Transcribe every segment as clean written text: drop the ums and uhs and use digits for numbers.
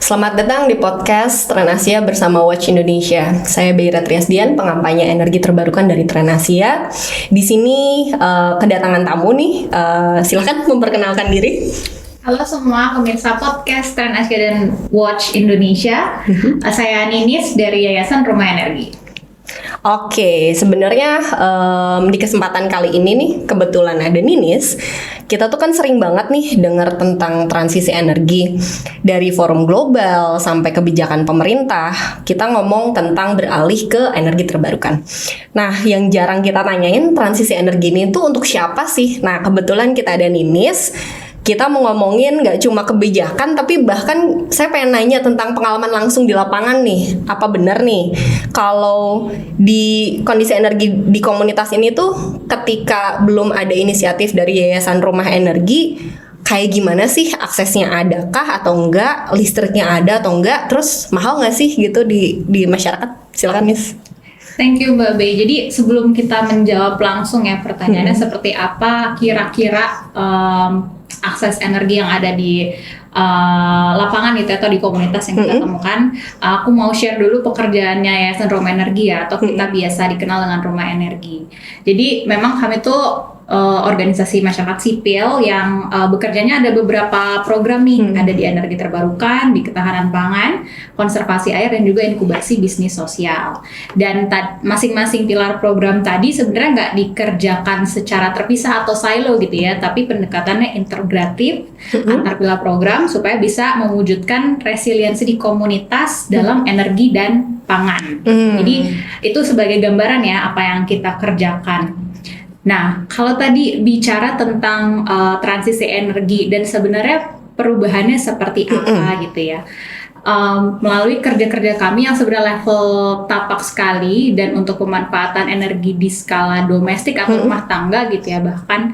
Selamat datang di podcast Trenasia bersama Watch Indonesia. Saya Beira Triasdian, pengampanya energi terbarukan dari Trenasia. Di sini kedatangan tamu nih. Silakan memperkenalkan diri. Halo semua pemirsa podcast Trenasia dan Watch Indonesia. Saya Ninis dari Yayasan Rumah Energi. Oke, sebenarnya di kesempatan kali ini nih kebetulan ada Ninis. Kita tuh kan sering banget nih dengar tentang transisi energi dari forum global sampai kebijakan pemerintah. Kita ngomong tentang beralih ke energi terbarukan. Nah, yang jarang kita tanyain transisi energi ini tuh untuk siapa sih? Nah, kebetulan kita ada Ninis. Kita mau ngomongin nggak cuma kebijakan, tapi bahkan saya pengen nanya tentang pengalaman langsung di lapangan nih. Apa benar nih kalau di kondisi energi di komunitas ini tuh ketika belum ada inisiatif dari Yayasan Rumah Energi, kayak gimana sih aksesnya, adakah atau enggak, listriknya ada atau enggak, terus mahal nggak sih gitu di masyarakat? Silakan Miss. Thank you Mbak Bey. Jadi sebelum kita menjawab langsung ya pertanyaannya seperti apa kira-kira akses energi yang ada di lapangan itu atau di komunitas yang kita temukan, aku mau share dulu pekerjaannya Yayasan Rumah Energi ya, atau kita biasa dikenal dengan Rumah Energi. Jadi memang kami tuh organisasi masyarakat sipil yang bekerjanya ada beberapa program nih, ada di energi terbarukan, di ketahanan pangan, konservasi air, dan juga inkubasi bisnis sosial. Dan masing-masing pilar program tadi sebenarnya nggak dikerjakan secara terpisah atau silo gitu ya, tapi pendekatannya integratif antar pilar program supaya bisa mewujudkan resiliensi di komunitas dalam energi dan pangan. Jadi itu sebagai gambaran ya apa yang kita kerjakan. Nah, kalau tadi bicara tentang transisi energi dan sebenarnya perubahannya seperti apa gitu ya, melalui kerja-kerja kami yang sebenarnya level tapak sekali dan untuk pemanfaatan energi di skala domestik atau rumah tangga gitu ya, bahkan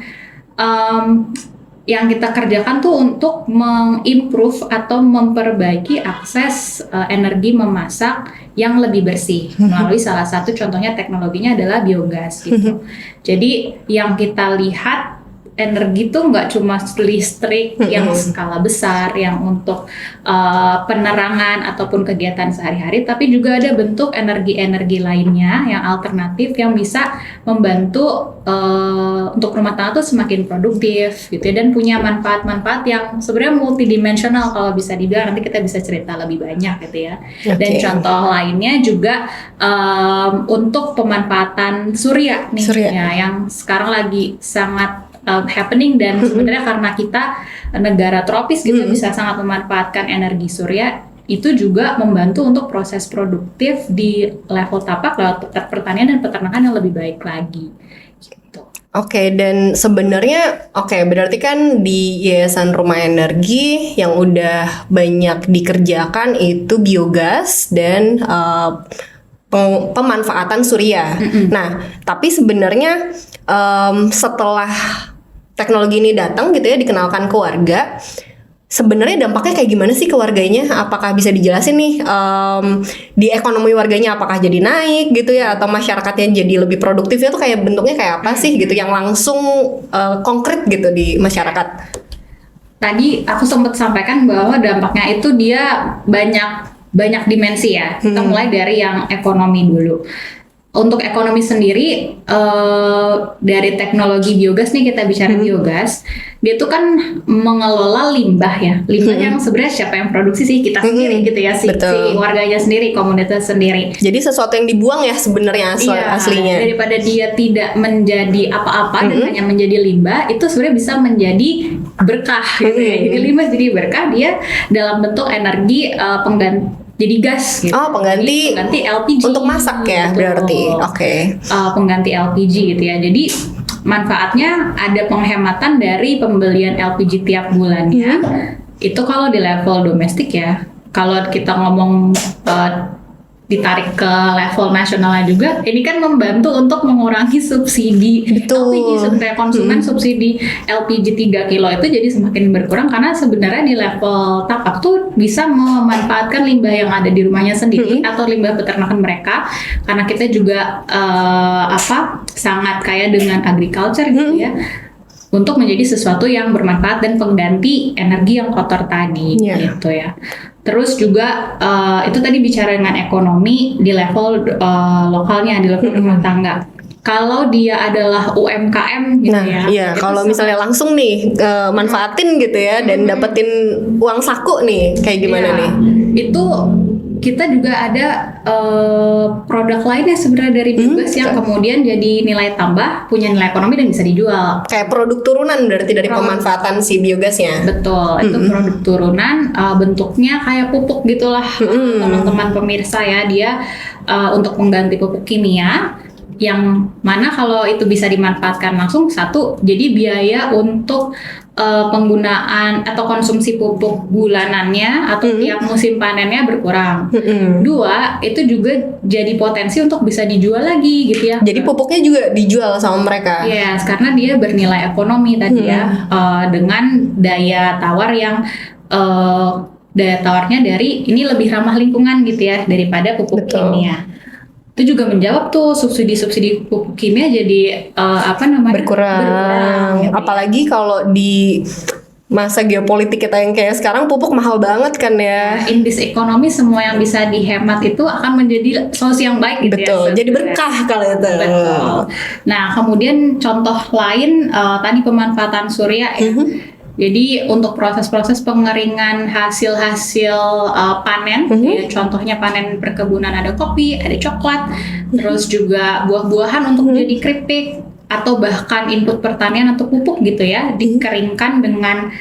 yang kita kerjakan tuh untuk mengimprove atau memperbaiki akses energi memasak yang lebih bersih melalui salah satu contohnya teknologinya adalah biogas gitu. Jadi yang kita lihat energi tuh nggak cuma listrik yang skala besar yang untuk penerangan ataupun kegiatan sehari-hari, tapi juga ada bentuk energi-energi lainnya yang alternatif yang bisa membantu untuk rumah tangga tuh semakin produktif gitu ya, dan punya manfaat-manfaat yang sebenarnya multidimensional kalau bisa dibilang. Nanti kita bisa cerita lebih banyak gitu ya. Dan contoh lainnya juga untuk pemanfaatan surya nih ya, yang sekarang lagi sangat happening, dan sebenarnya karena kita negara tropis gitu bisa sangat memanfaatkan energi surya, itu juga membantu untuk proses produktif di level tapak lewat pertanian dan peternakan yang lebih baik lagi gitu. Oke, dan sebenarnya berarti kan di Yayasan Rumah Energi yang udah banyak dikerjakan itu biogas dan pemanfaatan surya. Nah, tapi sebenarnya setelah teknologi ini datang gitu ya, dikenalkan ke warga, sebenarnya dampaknya kayak gimana sih ke warganya? Apakah bisa dijelasin nih di ekonomi warganya, apakah jadi naik gitu ya, atau masyarakatnya jadi lebih produktif ya, tuh kayak bentuknya kayak apa sih gitu yang langsung konkret gitu di masyarakat? Tadi aku sempat sampaikan bahwa dampaknya itu dia banyak dimensi ya. Kita mulai dari yang ekonomi dulu. Untuk ekonomi sendiri, dari teknologi biogas nih, kita bicara biogas, dia tuh kan mengelola limbah ya. Limbah yang sebenarnya siapa yang produksi sih? Kita sendiri gitu ya, si warganya sendiri, komunitas sendiri. Jadi sesuatu yang dibuang ya sebenarnya aslinya. Daripada dia tidak menjadi apa-apa dan hanya menjadi limbah, itu sebenarnya bisa menjadi berkah gitu ya. Jadi limbah jadi berkah, dia dalam bentuk energi pengganti. Jadi gas gitu. Oh, pengganti LPG untuk masak ya, gitu. Berarti. Oke. Pengganti LPG gitu ya. Jadi manfaatnya ada penghematan dari pembelian LPG tiap bulannya. Itu kalau di level domestik ya. Kalau kita ngomong ditarik ke level nasionalnya juga, ini kan membantu untuk mengurangi subsidi LPG. Sebenarnya konsumen subsidi LPG 3 kilo itu jadi semakin berkurang, karena sebenarnya di level tapak tuh bisa memanfaatkan limbah yang ada di rumahnya sendiri atau limbah peternakan mereka, karena kita juga sangat kaya dengan agriculture gitu ya, untuk menjadi sesuatu yang bermanfaat dan pengganti energi yang kotor tadi gitu ya. Terus juga itu tadi bicara dengan ekonomi di level lokalnya, di level rumah tangga. Kalau dia adalah UMKM gitu Nah, ya. iya, itu kalau misalnya langsung nih manfaatin gitu ya dan dapetin uang saku nih, kayak gimana Iya, nih? Itu kita juga ada produk lainnya sebenarnya dari biogas yang kemudian jadi nilai tambah, punya nilai ekonomi dan bisa dijual. Kayak produk turunan berarti dari pemanfaatan si biogasnya. Betul, itu produk turunan, bentuknya kayak pupuk gitulah, teman-teman pemirsa ya. Dia untuk mengganti pupuk kimia, yang mana kalau itu bisa dimanfaatkan langsung, satu, jadi biaya untuk penggunaan atau konsumsi pupuk bulanannya atau tiap musim panennya berkurang. Dua, itu juga jadi potensi untuk bisa dijual lagi gitu ya. Jadi pupuknya juga dijual sama mereka. Yes, karena dia bernilai ekonomi tadi ya, dengan daya tawar yang daya tawarnya dari ini lebih ramah lingkungan gitu ya daripada pupuk kimia. Itu juga menjawab tuh subsidi-subsidi pupuk kimia jadi berkurang. Apalagi kalau di masa geopolitik kita yang kayak sekarang pupuk mahal banget kan ya. In this economy semua yang bisa dihemat itu akan menjadi solusi yang baik gitu. Betul. Jadi berkah kalau itu. Betul. Nah, kemudian contoh lain tadi pemanfaatan surya ya. Jadi untuk proses-proses pengeringan hasil-hasil panen, ya, contohnya panen perkebunan ada kopi, ada coklat, terus juga buah-buahan untuk menjadi keripik atau bahkan input pertanian atau pupuk gitu ya, dikeringkan dengan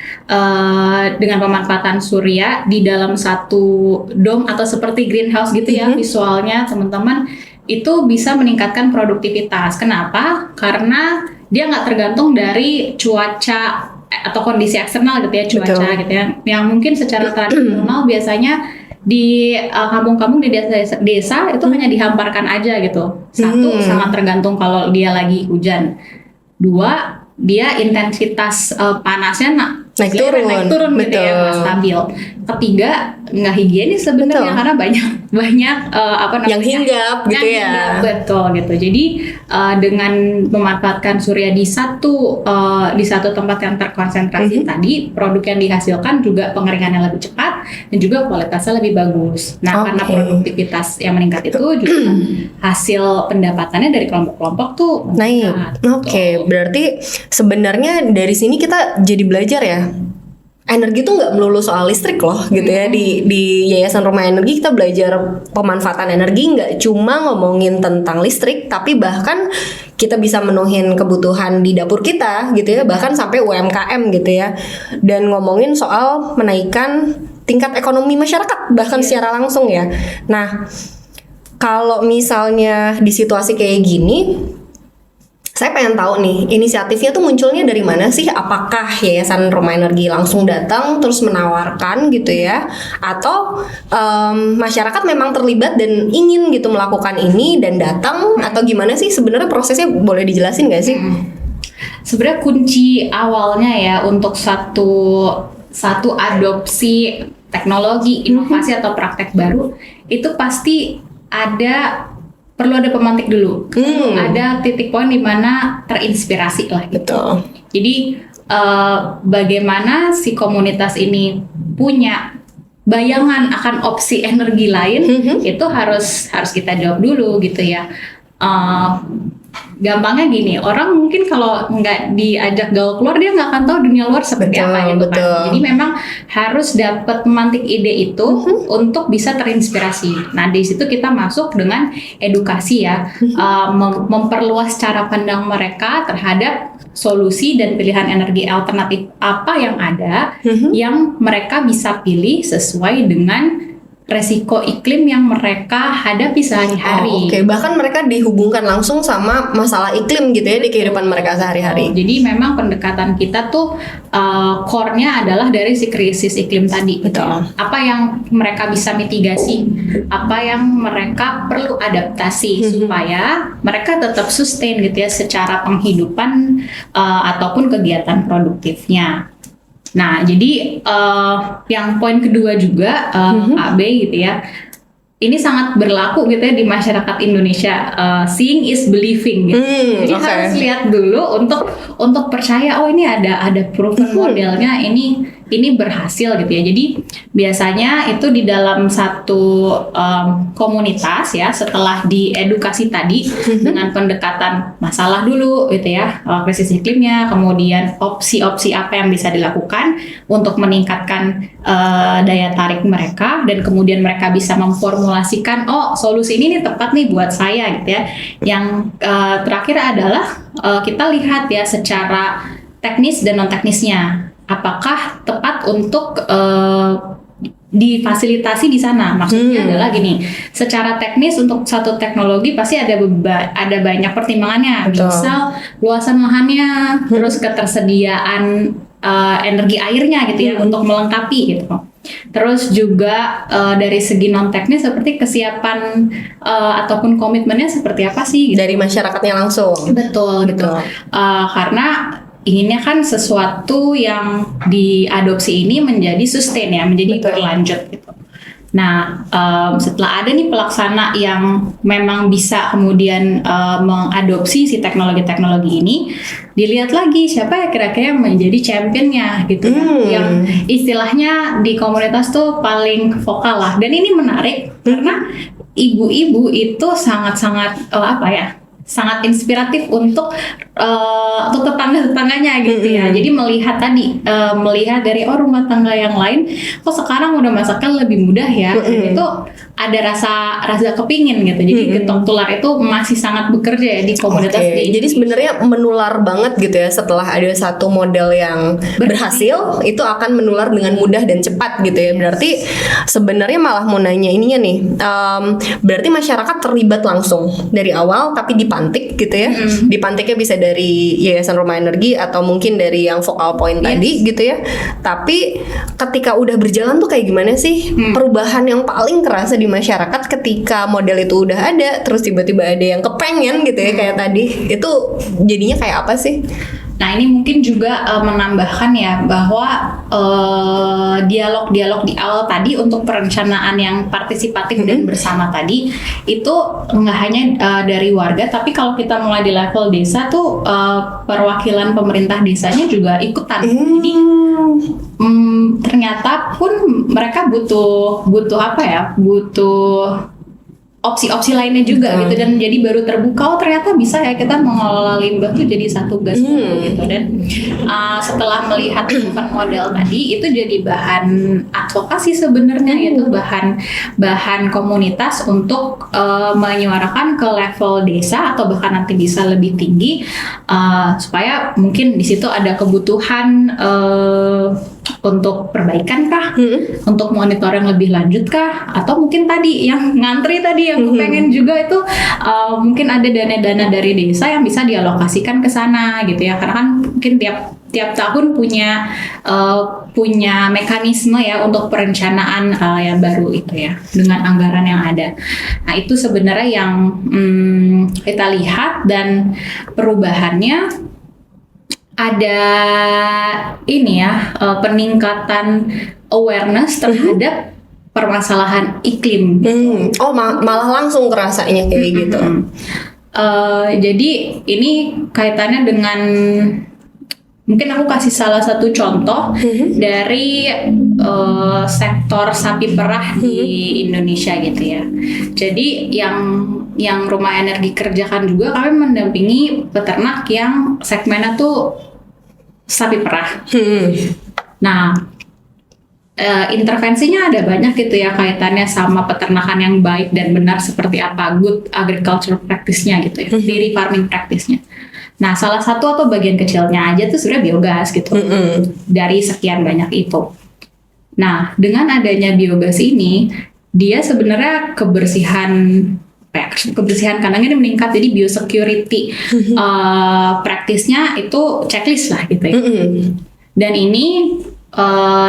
pemanfaatan surya di dalam satu dom atau seperti greenhouse gitu ya visualnya teman-teman. Itu bisa meningkatkan produktivitas. Kenapa? Karena dia nggak tergantung dari cuaca atau kondisi eksternal gitu ya, cuaca gitu ya, yang mungkin secara tradisional biasanya di kampung-kampung di desa itu hanya dihamparkan aja gitu. Satu, sangat tergantung kalau dia lagi hujan. Dua, dia intensitas panasnya naik turun gitu ya, nggak stabil. Ketiga, nggak higienis sebenarnya karena banyak yang hinggap gitu ya. Hinggap, betul gitu. Jadi dengan memanfaatkan surya di satu tempat yang terkonsentrasi tadi, produk yang dihasilkan juga pengeringannya lebih cepat dan juga kualitasnya lebih bagus. Nah, karena produktivitas yang meningkat itu juga hasil pendapatannya dari kelompok-kelompok tuh naik. Berarti sebenarnya dari sini kita jadi belajar ya. Energi tuh nggak melulu soal listrik loh gitu ya. Di Yayasan Rumah Energi kita belajar pemanfaatan energi, nggak cuma ngomongin tentang listrik, tapi bahkan kita bisa menuhin kebutuhan di dapur kita gitu ya, bahkan sampai UMKM gitu ya. Dan ngomongin soal menaikkan tingkat ekonomi masyarakat bahkan secara langsung ya. Nah, kalau misalnya di situasi kayak gini, saya pengen tahu nih, inisiatifnya tuh munculnya dari mana sih? Apakah Yayasan Rumah Energi langsung datang terus menawarkan gitu ya? Atau masyarakat memang terlibat dan ingin gitu melakukan ini dan datang? Atau gimana sih sebenarnya prosesnya, boleh dijelasin nggak sih? Sebenarnya kunci awalnya ya untuk satu adopsi teknologi, inovasi atau praktek baru itu pasti perlu ada pemantik dulu, ada titik poin di mana terinspirasi lah gitu. Betul. Jadi bagaimana si komunitas ini punya bayangan akan opsi energi lain, itu harus kita jawab dulu gitu ya. Gampangnya gini, orang mungkin kalau nggak diajak gaul keluar dia nggak akan tahu dunia luar seperti apa gitu kan. Jadi memang harus dapat memantik ide itu untuk bisa terinspirasi. Nah di situ kita masuk dengan edukasi ya, memperluas cara pandang mereka terhadap solusi dan pilihan energi alternatif apa yang ada, yang mereka bisa pilih sesuai dengan resiko iklim yang mereka hadapi sehari-hari. Bahkan mereka dihubungkan langsung sama masalah iklim gitu ya di kehidupan mereka sehari-hari. Jadi memang pendekatan kita tuh core-nya adalah dari si krisis iklim tadi. Betul. Apa yang mereka bisa mitigasi, apa yang mereka perlu adaptasi supaya mereka tetap sustain gitu ya secara penghidupan ataupun kegiatan produktifnya. Nah, jadi yang poin kedua juga AB gitu ya, ini sangat berlaku gitu ya di masyarakat Indonesia. Seeing is believing gitu. Jadi harus lihat dulu untuk percaya, oh ini ada proven modelnya, ini ini berhasil gitu ya. Jadi biasanya itu di dalam satu komunitas ya, setelah diedukasi tadi dengan pendekatan masalah dulu gitu ya, krisis iklimnya, kemudian opsi-opsi apa yang bisa dilakukan untuk meningkatkan daya tarik mereka, dan kemudian mereka bisa memformulasikan, oh solusi ini nih tepat nih buat saya gitu ya. Yang terakhir adalah kita lihat ya secara teknis dan non teknisnya, apakah tepat untuk difasilitasi di sana. Maksudnya adalah gini, secara teknis untuk satu teknologi pasti ada banyak pertimbangannya. Betul. Misal luasan lahannya, terus ketersediaan energi airnya gitu ya untuk melengkapi gitu. Terus juga dari segi non teknis seperti kesiapan ataupun komitmennya seperti apa sih gitu. Dari masyarakatnya langsung. Betul gitu. Karena inginnya kan sesuatu yang diadopsi ini menjadi sustain ya, menjadi berlanjut gitu. Nah, setelah ada nih pelaksana yang memang bisa kemudian mengadopsi si teknologi-teknologi ini, dilihat lagi siapa ya kira-kira yang menjadi championnya gitu ya, yang istilahnya di komunitas tuh paling vokal lah. Dan ini menarik karena ibu-ibu itu sangat-sangat sangat inspiratif untuk tetangga-tetangganya gitu ya. Jadi melihat dari rumah tangga yang lain, kok sekarang udah masaknya lebih mudah ya. Itu ada rasa kepingin gitu. Jadi Getok Tular itu masih sangat bekerja ya di komunitas di Jadi sebenarnya menular banget gitu ya, setelah ada satu model yang berhasil, itu akan menular dengan mudah dan cepat gitu ya. Berarti sebenarnya malah mau nanya ininya nih, berarti masyarakat terlibat langsung dari awal, tapi dipantik gitu ya. Dipantiknya bisa dari Yayasan Rumah Energi atau mungkin dari yang focal point tadi gitu ya. Tapi ketika udah berjalan tuh kayak gimana sih perubahan yang paling kerasa di masyarakat ketika model itu udah ada, terus tiba-tiba ada yang kepengen gitu ya kayak tadi, itu jadinya kayak apa sih? Nah ini mungkin juga menambahkan ya bahwa dialog-dialog di awal tadi untuk perencanaan yang partisipatif dan bersama tadi itu nggak hanya dari warga, tapi kalau kita mulai di level desa tuh perwakilan pemerintah desanya juga ikutan. Jadi ternyata pun mereka butuh opsi-opsi lainnya juga gitu, dan jadi baru terbuka, oh ternyata bisa ya kita mengelola limbah tuh jadi satu gas gitu. Dan setelah melihat model tadi itu jadi bahan advokasi sebenarnya, itu bahan komunitas untuk menyuarakan ke level desa atau bahkan nanti bisa lebih tinggi, supaya mungkin di situ ada kebutuhan untuk perbaikan kah, untuk monitor yang lebih lanjut kah, atau mungkin tadi yang ngantri tadi yang pengen juga itu mungkin ada dana-dana dari desa yang bisa dialokasikan ke sana gitu ya, karena kan mungkin tiap tahun punya mekanisme ya untuk perencanaan yang baru itu ya dengan anggaran yang ada. Nah itu sebenarnya yang kita lihat, dan perubahannya ada ini ya, peningkatan awareness terhadap permasalahan iklim. Oh malah langsung kerasanya kayak gitu. Jadi ini kaitannya dengan, mungkin aku kasih salah satu contoh dari sektor sapi perah di Indonesia gitu ya. Jadi yang Rumah Energi kerjakan juga, kami mendampingi peternak yang segmennya tuh sapi perah. Nah, intervensinya ada banyak gitu ya, kaitannya sama peternakan yang baik dan benar seperti apa, good agriculture practice-nya gitu ya, dairy farming practice-nya. Nah, salah satu atau bagian kecilnya aja tuh sudah biogas gitu, dari sekian banyak itu. Nah, dengan adanya biogas ini, dia sebenarnya kebersihan kandangnya meningkat, jadi biosecurity praktisnya itu checklist lah gitu ya. Dan ini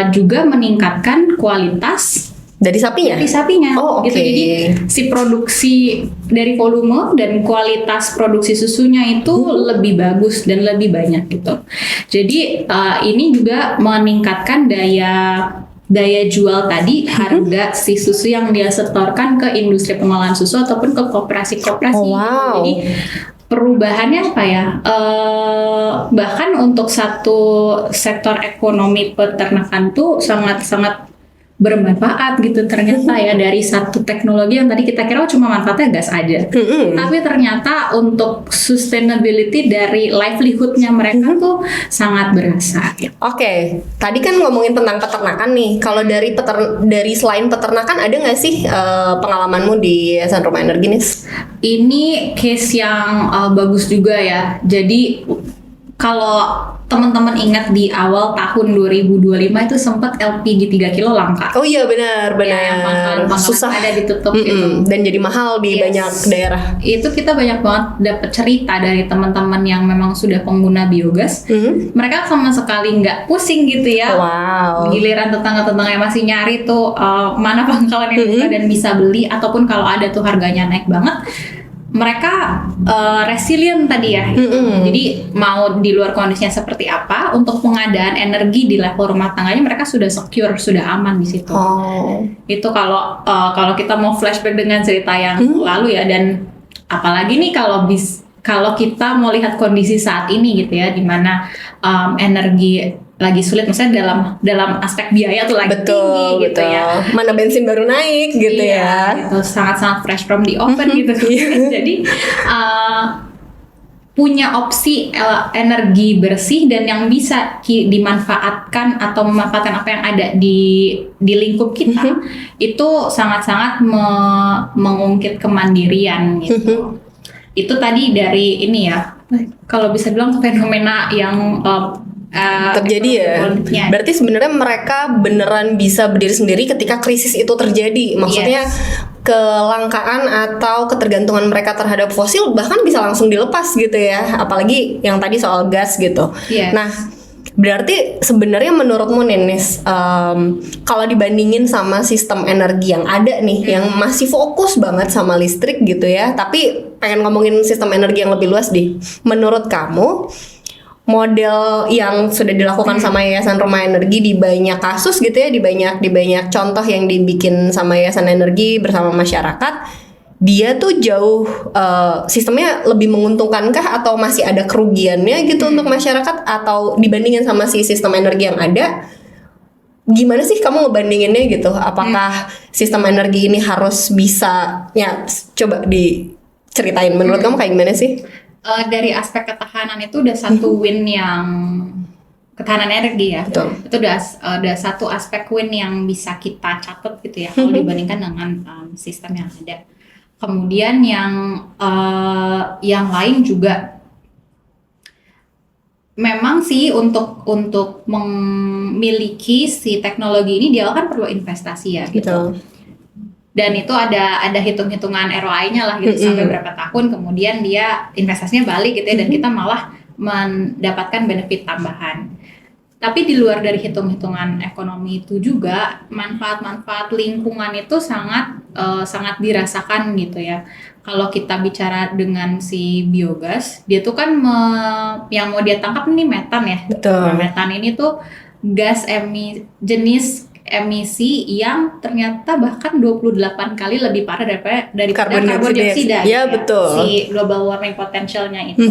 juga meningkatkan kualitas dari sapinya. Oh, gitu. Jadi si produksi dari volume dan kualitas produksi susunya itu lebih bagus dan lebih banyak gitu. Jadi ini juga meningkatkan daya jual tadi, harga si susu yang dia setorkan ke industri pengolahan susu ataupun ke koperasi-koperasi. Oh, wow. Jadi perubahannya apa ya? Bahkan untuk satu sektor ekonomi peternakan tuh sangat-sangat bermanfaat gitu ternyata ya, dari satu teknologi yang tadi kita kira cuma manfaatnya gas aja. Tapi ternyata untuk sustainability dari livelihood-nya mereka tuh sangat berasa. Oke, tadi kan ngomongin tentang peternakan nih. Kalau dari selain peternakan ada nggak sih pengalamanmu di Yayasan Rumah Energi nih? Ini case yang bagus juga ya. Jadi kalau teman-teman ingat di awal tahun 2025 itu sempat LPG 3 kilo langka. Oh iya benar. Ya, yang pangkalan Susah ada ditutup itu. Dan jadi mahal di banyak daerah. Itu kita banyak banget dapat cerita dari teman-teman yang memang sudah pengguna biogas. Mereka sama sekali nggak pusing gitu ya. Wow. Giliran tetangga-tetangga yang masih nyari tuh mana pangkalan yang buka dan bisa beli, ataupun kalau ada tuh harganya naik banget. Mereka resilient tadi ya. Jadi mau di luar kondisinya seperti apa, untuk pengadaan energi di level rumah tangganya mereka sudah secure, sudah aman di situ. Itu kalau kita mau flashback dengan cerita yang lalu ya, dan apalagi nih kalau kita mau lihat kondisi saat ini gitu ya, di mana energi lagi sulit, misalnya dalam aspek biaya tuh lagi tinggi gitu ya. Mana bensin baru naik gitu ya. Gitu, sangat-sangat fresh from the oven gitu. Jadi punya opsi energi bersih dan yang bisa dimanfaatkan atau memanfaatkan apa yang ada di lingkup kita, itu sangat-sangat mengungkit kemandirian gitu. Itu tadi dari ini ya, kalau bisa bilang fenomena yang terjadi ya. Berarti sebenarnya mereka beneran bisa berdiri sendiri ketika krisis itu terjadi. Maksudnya kelangkaan atau ketergantungan mereka terhadap fosil bahkan bisa langsung dilepas gitu ya. Apalagi yang tadi soal gas gitu. Nah, berarti sebenarnya menurutmu Ninis, kalau dibandingin sama sistem energi yang ada nih, yang masih fokus banget sama listrik gitu ya, tapi pengen ngomongin sistem energi yang lebih luas deh. Menurut kamu, model yang sudah dilakukan sama Yayasan Rumah Energi di banyak kasus gitu ya, di banyak contoh yang dibikin sama Yayasan Energi bersama masyarakat, dia tuh jauh sistemnya lebih menguntungkankah atau masih ada kerugiannya gitu untuk masyarakat, atau dibandingin sama si sistem energi yang ada, gimana sih kamu ngebandinginnya gitu? Apakah sistem energi ini harus bisa, ya coba diceritain menurut kamu kayak gimana sih? Dari aspek ketahanan itu udah satu win yang ketahanan energi ya. Betul. Itu udah satu aspek win yang bisa kita catat gitu ya, kalau dibandingkan dengan sistem yang ada. Kemudian yang lain juga memang sih untuk memiliki si teknologi ini dia kan perlu investasi ya gitu. Betul. Dan itu ada hitung-hitungan ROI-nya lah gitu, sampai berapa tahun kemudian dia investasinya balik gitu ya, dan kita malah mendapatkan benefit tambahan. Tapi di luar dari hitung-hitungan ekonomi itu juga manfaat-manfaat lingkungan itu sangat dirasakan gitu ya. Kalau kita bicara dengan si biogas, dia tuh kan yang mau dia tangkap ini metan ya. Betul. Metan ini tuh gas jenis emisi yang ternyata bahkan 28 kali lebih parah daripada karbon dioksida. Ya, betul. Si global warming potentialnya itu.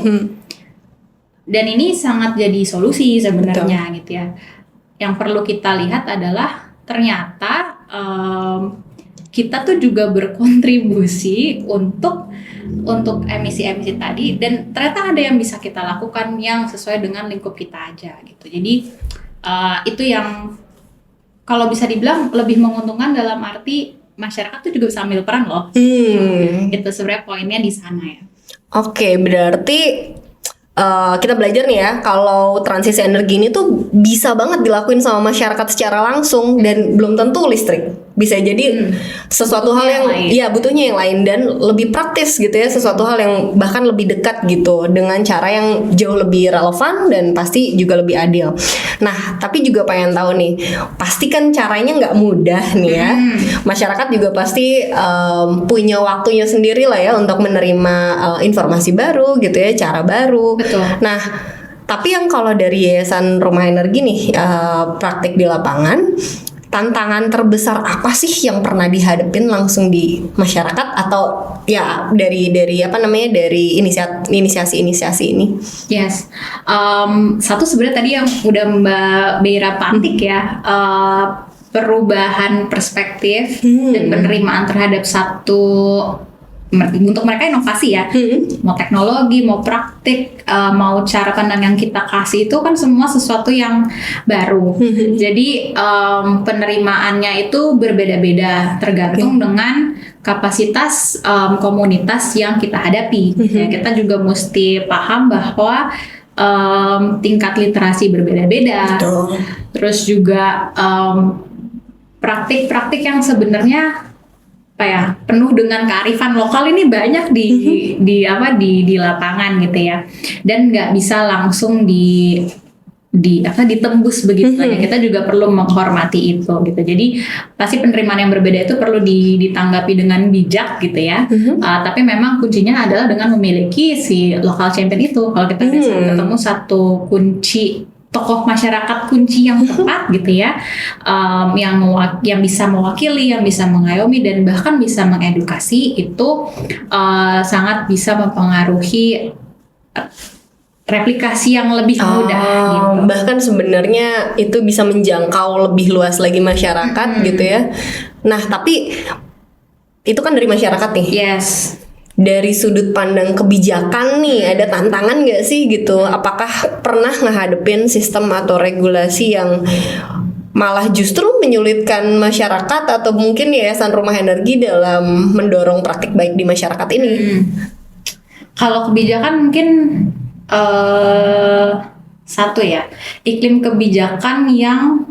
Dan ini sangat jadi solusi sebenarnya gitu ya. Yang perlu kita lihat adalah ternyata kita tuh juga berkontribusi untuk emisi-emisi tadi, dan ternyata ada yang bisa kita lakukan yang sesuai dengan lingkup kita aja gitu. Jadi itu yang kalau bisa dibilang lebih menguntungkan, dalam arti masyarakat tuh juga bisa ambil peran loh. Itu sebenarnya poinnya di sana ya. Oke, berarti kita belajar nih ya, kalau transisi energi ini tuh bisa banget dilakuin sama masyarakat secara langsung, dan belum tentu listrik. Bisa jadi sesuatu hal yang butuhnya yang lain, dan lebih praktis gitu ya, sesuatu hal yang bahkan lebih dekat gitu, dengan cara yang jauh lebih relevan dan pasti juga lebih adil. Nah, tapi juga pengen tahu nih, pasti kan caranya nggak mudah nih ya. Masyarakat juga pasti punya waktunya sendiri lah ya untuk menerima informasi baru gitu ya, cara baru. Betul. Nah, tapi yang kalau dari Yayasan Rumah Energi nih, praktik di lapangan, tantangan terbesar apa sih yang pernah dihadapin langsung di masyarakat atau ya dari dari inisiasi ini? Yes. Satu sebenarnya tadi yang udah Mbak Beira pantik ya, perubahan perspektif dan penerimaan terhadap satu, untuk mereka inovasi ya, mau teknologi, mau praktik, mau cara pandang yang kita kasih itu kan semua sesuatu yang baru. Jadi penerimaannya itu berbeda-beda tergantung dengan kapasitas komunitas yang kita hadapi. Ya, kita juga mesti paham bahwa tingkat literasi berbeda-beda. Terus juga praktik-praktik yang sebenarnya penuh dengan kearifan lokal ini banyak di lapangan gitu ya, dan nggak bisa langsung ditembus begitu aja. Kita juga perlu menghormati itu gitu. Jadi pasti penerimaan yang berbeda itu perlu ditanggapi dengan bijak gitu ya. Tapi memang kuncinya adalah dengan memiliki si local champion itu. Kalau kita bisa ketemu satu kunci tokoh masyarakat kunci yang tepat gitu ya, yang bisa mewakili, yang bisa mengayomi dan bahkan bisa mengedukasi, itu sangat bisa mempengaruhi replikasi yang lebih mudah gitu. Bahkan sebenarnya itu bisa menjangkau lebih luas lagi masyarakat gitu ya. Nah, tapi itu kan dari masyarakat nih. Yes. Dari sudut pandang kebijakan nih, ada tantangan nggak sih gitu? Apakah pernah ngehadepin sistem atau regulasi yang malah justru menyulitkan masyarakat atau mungkin Yayasan Rumah Energi dalam mendorong praktik baik di masyarakat ini? Kalau kebijakan mungkin satu ya, iklim kebijakan yang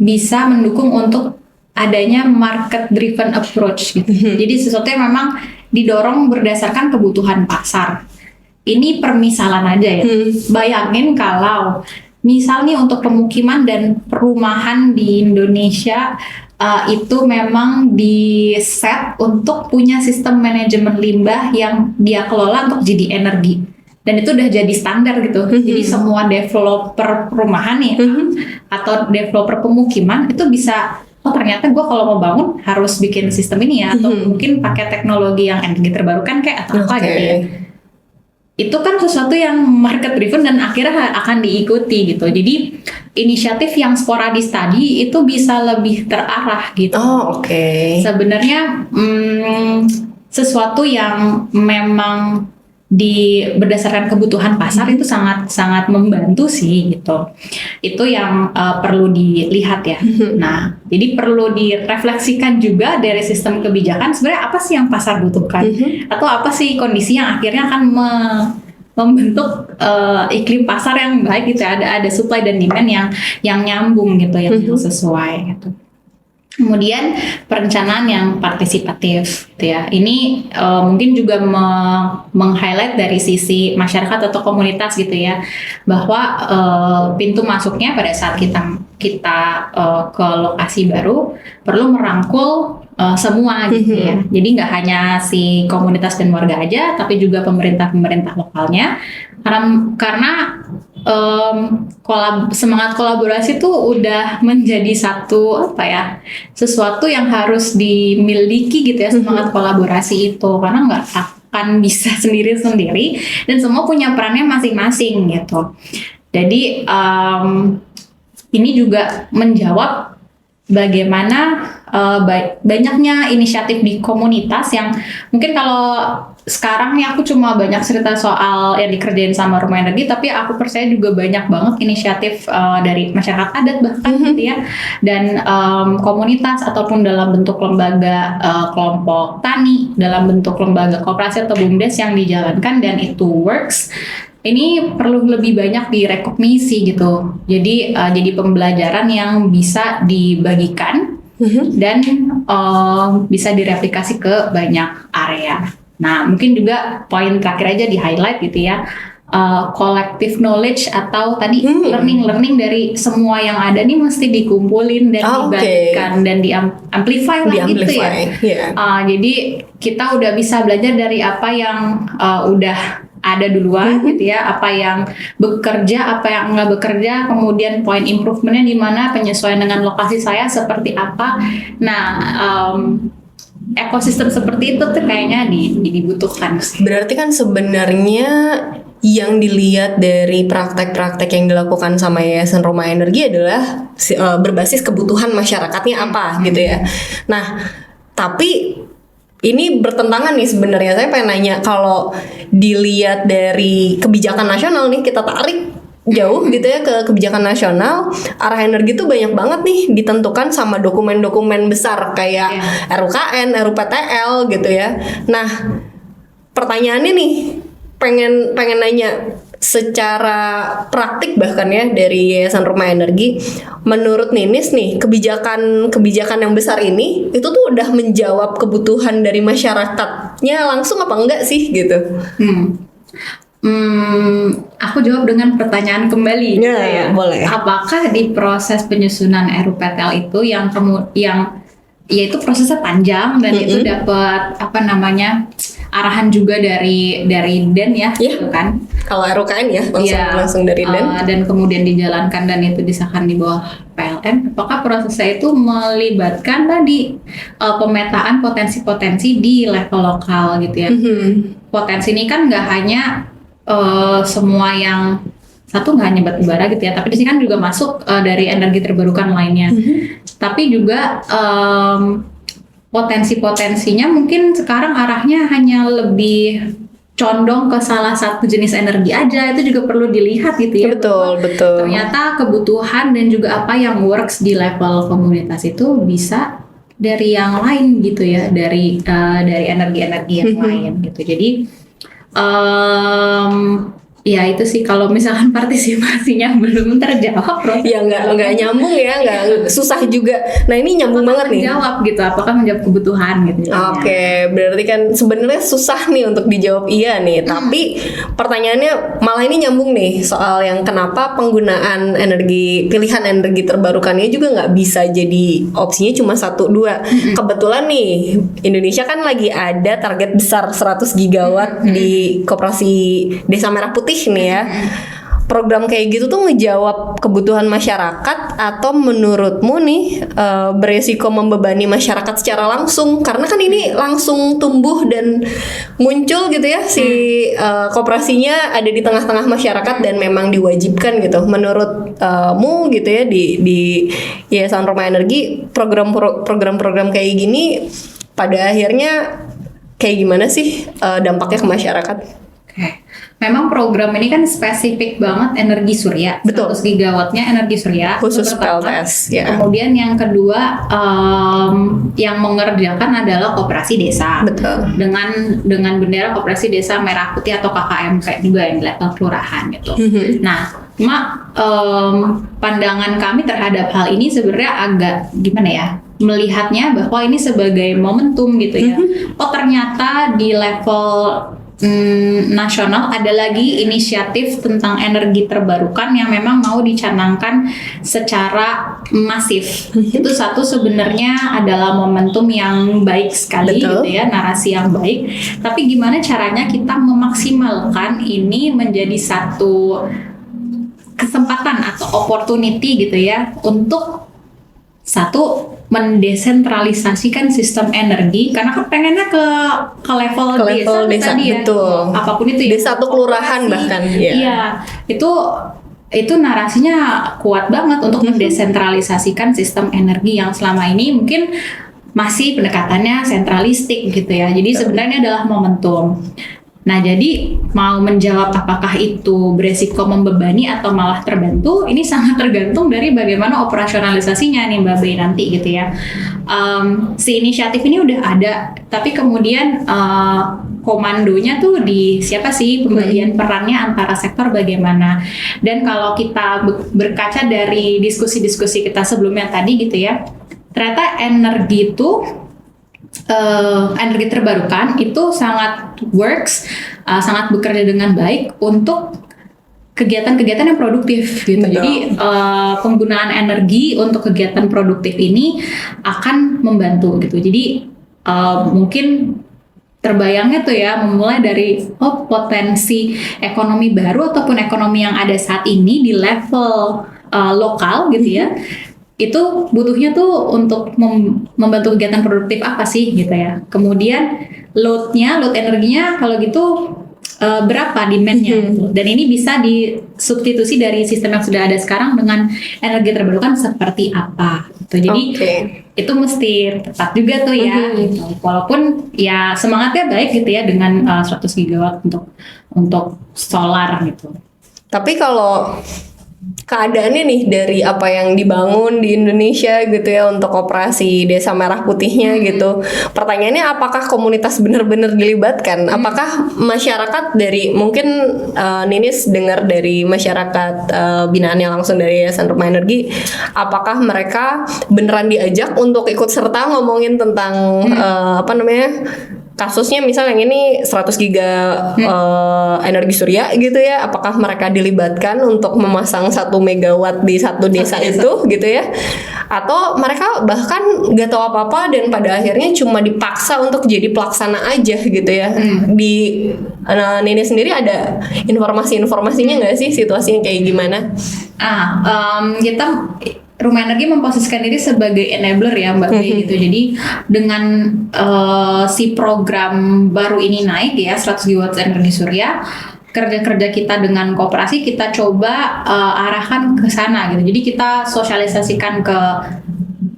bisa mendukung untuk adanya market driven approach gitu. Jadi sesuatu yang memang didorong berdasarkan kebutuhan pasar. Ini permisalan aja ya. Bayangin kalau misalnya untuk pemukiman dan perumahan di Indonesia itu memang di set untuk punya sistem manajemen limbah yang dia kelola untuk jadi energi. Dan itu udah jadi standar gitu. Jadi semua developer perumahan nih atau developer pemukiman itu bisa, oh ternyata gue kalau mau bangun harus bikin sistem ini ya, atau mungkin pakai teknologi yang energi terbarukan kayak atau apa gitu ya. Itu kan sesuatu yang market driven dan akhirnya akan diikuti gitu. Jadi inisiatif yang sporadis tadi itu bisa lebih terarah gitu. Sebenarnya sesuatu yang memang berdasarkan kebutuhan pasar itu sangat membantu sih gitu. Itu yang perlu dilihat ya. Nah, jadi perlu direfleksikan juga dari sistem kebijakan sebenarnya apa sih yang pasar butuhkan, atau apa sih kondisi yang akhirnya akan membentuk iklim pasar yang baik gitu. Ada supply dan demand yang nyambung gitu, yang sesuai gitu. Kemudian perencanaan yang partisipatif gitu ya. Ini mungkin juga meng-highlight dari sisi masyarakat atau komunitas gitu ya, bahwa pintu masuknya pada saat kita ke lokasi baru perlu merangkul semua gitu ya. Jadi nggak hanya si komunitas dan warga aja, tapi juga pemerintah lokalnya. Karena semangat kolaborasi itu udah menjadi sesuatu yang harus dimiliki gitu ya, semangat kolaborasi itu, karena nggak akan bisa sendiri dan semua punya perannya masing-masing gitu. Jadi ini juga menjawab bagaimana banyaknya inisiatif di komunitas yang mungkin kalau sekarang nih aku cuma banyak cerita soal yang dikerjain sama Rumah Energi, tapi aku percaya juga banyak banget inisiatif dari masyarakat adat bahkan gitu ya, dan komunitas ataupun dalam bentuk lembaga kelompok tani, dalam bentuk lembaga koperasi atau BUMDes yang dijalankan dan itu works. Ini perlu lebih banyak direkognisi gitu. Jadi pembelajaran yang bisa dibagikan dan bisa direplikasi ke banyak area. Nah, mungkin juga poin terakhir aja di highlight gitu ya, collective knowledge atau tadi learning dari semua yang ada nih mesti dikumpulin dan dibagikan dan di-amplify lah gitu ya. Jadi kita udah bisa belajar dari apa yang udah ada duluan gitu ya, apa yang bekerja, apa yang nggak bekerja, kemudian point improvementnya di mana, penyesuaian dengan lokasi saya seperti apa. Nah, ekosistem seperti itu tuh kayaknya dibutuhkan sih. Berarti kan sebenarnya yang dilihat dari praktek-praktek yang dilakukan sama Yayasan Roma Energi adalah berbasis kebutuhan masyarakatnya apa gitu ya. Nah, tapi ini bertentangan nih sebenarnya. Saya pengen nanya, kalau dilihat dari kebijakan nasional nih, kita tarik jauh gitu ya ke kebijakan nasional, arah energi tuh banyak banget nih ditentukan sama dokumen-dokumen besar kayak RUKN, RUPTL gitu ya. Nah, pertanyaannya nih, pengen nanya secara praktik bahkan ya dari Yayasan Roma Energi, menurut Ninis nih, kebijakan yang besar ini itu tuh udah menjawab kebutuhan dari masyarakatnya langsung apa enggak sih gitu? Aku jawab dengan pertanyaan kembali. Ya, boleh. Apakah di proses penyusunan RUPTL itu yang ya itu prosesnya panjang dan itu dapat arahan juga dari DEN ya, gitu kan? Kalau RUKN ya langsung dari DEN dan kemudian dijalankan dan itu disahkan di bawah PLN. Apakah prosesnya itu melibatkan tadi pemetaan potensi-potensi di level lokal gitu ya? Potensi ini kan nggak hanya semua yang satu nggak hanya batu bara gitu ya, tapi di sini kan juga masuk dari energi terbarukan lainnya. Tapi juga potensi-potensinya mungkin sekarang arahnya hanya lebih condong ke salah satu jenis energi aja, itu juga perlu dilihat gitu ya. Betul. Ternyata kebutuhan dan juga apa yang works di level komunitas itu bisa dari yang lain gitu ya, dari energi-energi yang lain gitu. Jadi ya itu sih, kalau misalkan partisipasinya belum terjawab, ya nggak nyambung ya, nggak susah juga. Nah, ini nyambung banget nih. Menjawab gitu, apakah menjawab kebutuhan gitu. Oke, berarti kan sebenarnya susah nih untuk dijawab iya nih. Tapi pertanyaannya malah ini nyambung nih soal yang kenapa penggunaan pilihan energi terbarukannya juga nggak bisa jadi opsinya cuma 1-2. Kebetulan nih Indonesia kan lagi ada target besar 100 gigawatt di Koperasi Desa Merah Putih nih ya. Program kayak gitu tuh ngejawab kebutuhan masyarakat atau menurutmu nih beresiko membebani masyarakat secara langsung, karena kan ini langsung tumbuh dan muncul gitu ya, si koperasinya ada di tengah-tengah masyarakat dan memang diwajibkan gitu. Menurutmu gitu ya, di Yayasan Roma Energi, program-program kayak gini pada akhirnya kayak gimana sih dampaknya ke masyarakat? Memang program ini kan spesifik banget energi surya. Betul. 100 gigawattnya energi surya. Khusus PLTS. Ya. Kemudian yang kedua yang mengerjakan adalah koperasi desa. Betul. Dengan bendera koperasi desa Merah Putih atau KKMP juga yang di level kelurahan gitu. Nah, cuma pandangan kami terhadap hal ini sebenarnya agak gimana ya? Melihatnya bahwa ini sebagai momentum gitu ya. Oh, ternyata di level nasional ada lagi inisiatif tentang energi terbarukan yang memang mau dicanangkan secara masif. Itu satu sebenarnya adalah momentum yang baik sekali. Betul. Gitu ya, narasi yang baik. Tapi gimana caranya kita memaksimalkan ini menjadi satu kesempatan atau opportunity gitu ya, untuk satu, mendesentralisasikan sistem energi, karena kan pengennya ke level desa tadi ya, betul. Apapun itu ya, desa atau kelurahan bahkan ya. Iya, itu narasinya kuat banget untuk mendesentralisasikan sistem energi yang selama ini mungkin masih pendekatannya sentralistik gitu ya. Jadi sebenarnya adalah momentum. Nah, jadi mau menjawab apakah itu beresiko membebani atau malah terbantu, ini sangat tergantung dari bagaimana operasionalisasinya nih Mbak Bey nanti gitu ya. Si inisiatif ini udah ada, tapi kemudian komandonya tuh di siapa sih, pembagian perannya antara sektor bagaimana. Dan kalau kita berkaca dari diskusi-diskusi kita sebelumnya tadi gitu ya, ternyata energi itu energi terbarukan itu sangat sangat bekerja dengan baik untuk kegiatan-kegiatan yang produktif gitu. Betul. Jadi penggunaan energi untuk kegiatan produktif ini akan membantu gitu. Jadi mungkin terbayangnya tuh ya, memulai dari potensi ekonomi baru ataupun ekonomi yang ada saat ini di level lokal gitu ya, itu butuhnya tuh untuk membantu kegiatan produktif apa sih gitu ya. Kemudian load energinya kalau gitu berapa demand-nya gitu. Dan ini bisa disubstitusi dari sistem yang sudah ada sekarang dengan energi terbarukan seperti apa gitu. Jadi itu mesti tepat juga tuh ya gitu. Walaupun ya semangatnya baik gitu ya dengan 100 gigawatt untuk solar gitu. Tapi kalau keadaannya nih dari apa yang dibangun di Indonesia gitu ya untuk operasi Desa Merah Putihnya gitu. Pertanyaannya apakah komunitas benar-benar dilibatkan? Apakah masyarakat dari mungkin Ninis dengar dari masyarakat binaannya langsung dari Yayasan Rumah Energi, apakah mereka beneran diajak untuk ikut serta ngomongin tentang kasusnya misal yang ini 100 giga energi surya gitu ya, apakah mereka dilibatkan untuk memasang 1 megawatt di satu desa itu gitu ya, atau mereka bahkan gak tahu apa-apa dan pada akhirnya cuma dipaksa untuk jadi pelaksana aja gitu ya. Di Nini sendiri ada informasinya nggak sih situasinya kayak gimana? Kita Rumah Energi memposisikan diri sebagai enabler ya Mbak Bey gitu. Jadi dengan si program baru ini naik ya 100 gigawatt energi surya, kerja-kerja kita dengan koperasi kita coba arahkan ke sana gitu. Jadi kita sosialisasikan ke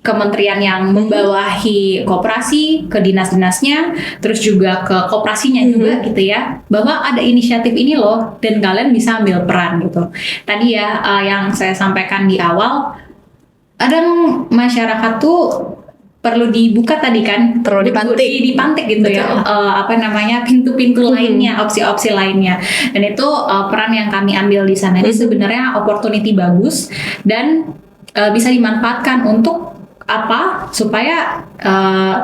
kementerian yang membawahi koperasi, ke dinas-dinasnya, terus juga ke koperasinya juga gitu ya, bahwa ada inisiatif ini loh dan kalian bisa ambil peran gitu. Tadi ya yang saya sampaikan di awal, kadang masyarakat tuh perlu dibuka tadi kan, perlu dipantik gitu. Betul. Ya, pintu-pintu lainnya, opsi-opsi lainnya, dan itu peran yang kami ambil di sana. Ini sebenarnya opportunity bagus dan bisa dimanfaatkan untuk supaya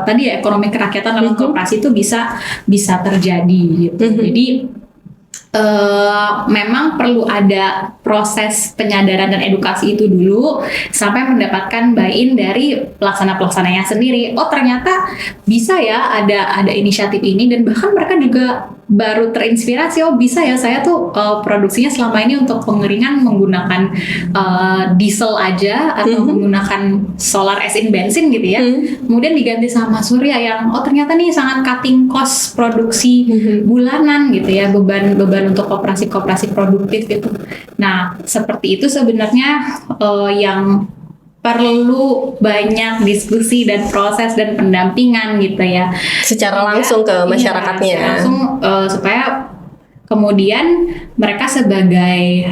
tadi ya ekonomi kerakyatan dalam koperasi itu bisa terjadi gitu. Jadi memang perlu ada proses penyadaran dan edukasi itu dulu sampai mendapatkan buy-in dari pelaksana-pelaksananya sendiri. Oh ternyata bisa ya ada inisiatif ini, dan bahkan mereka juga baru terinspirasi, oh bisa ya saya tuh produksinya selama ini untuk pengeringan menggunakan diesel aja atau menggunakan solar as in bensin gitu ya, kemudian diganti sama surya yang ternyata nih sangat cutting cost produksi bulanan gitu ya, beban untuk koperasi produktif itu. Nah seperti itu sebenarnya yang perlu banyak diskusi dan proses dan pendampingan gitu ya, secara langsung ke masyarakatnya, langsung supaya kemudian mereka sebagai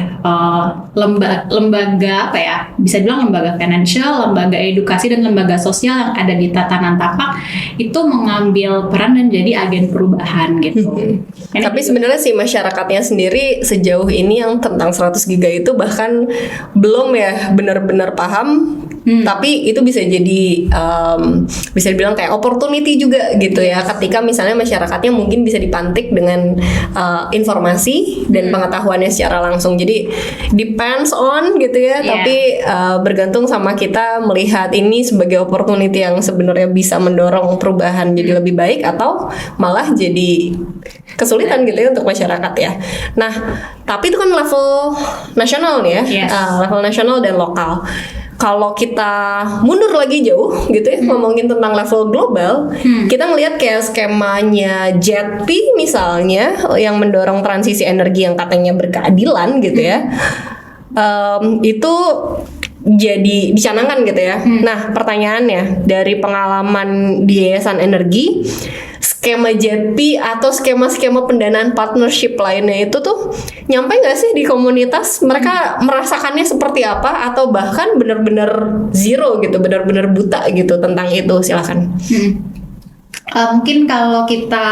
lembaga apa ya, bisa bilang lembaga financial, lembaga edukasi dan lembaga sosial yang ada di tatanan tapak itu mengambil peran dan jadi agen perubahan gitu. Tapi sebenarnya sih masyarakatnya sendiri sejauh ini yang tentang 100 giga itu bahkan belum ya benar-benar paham. Tapi itu bisa jadi bisa dibilang kayak opportunity juga gitu ya, ketika misalnya masyarakatnya mungkin bisa dipantik dengan informasi dan pengetahuannya secara langsung. Jadi depends on gitu ya, tapi bergantung sama kita melihat ini sebagai opportunity yang sebenarnya bisa mendorong perubahan jadi lebih baik atau malah jadi kesulitan gitu ya untuk masyarakat ya. Nah, tapi itu kan level nasional nih ya, level nasional dan lokal. Kalau kita mundur lagi jauh gitu ya, ngomongin tentang level global, kita ngelihat kayak skemanya JETP misalnya yang mendorong transisi energi yang katanya berkeadilan gitu ya, itu jadi dicanangkan gitu ya. Nah pertanyaannya, dari pengalaman di Yayasan Energi, skema JETP atau skema-skema pendanaan partnership lainnya itu tuh nyampe nggak sih di komunitas? Mereka merasakannya seperti apa, atau bahkan benar-benar zero gitu, benar-benar buta gitu tentang itu? Silakan. Mungkin kalau kita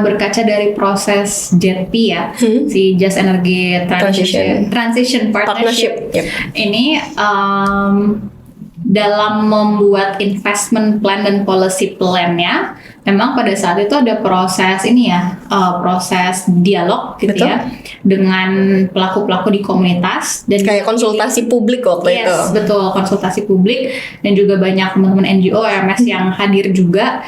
berkaca dari proses JETP ya, si Just Energy Transition Partnership. Ini dalam membuat investment plan dan policy plan-nya, memang pada saat itu ada proses ini ya, proses dialog gitu. Betul. Ya, dengan pelaku-pelaku di komunitas dan kayak konsultasi publik waktu itu. Yes, betul, konsultasi publik, dan juga banyak teman-teman NGO, RMS yang hadir juga.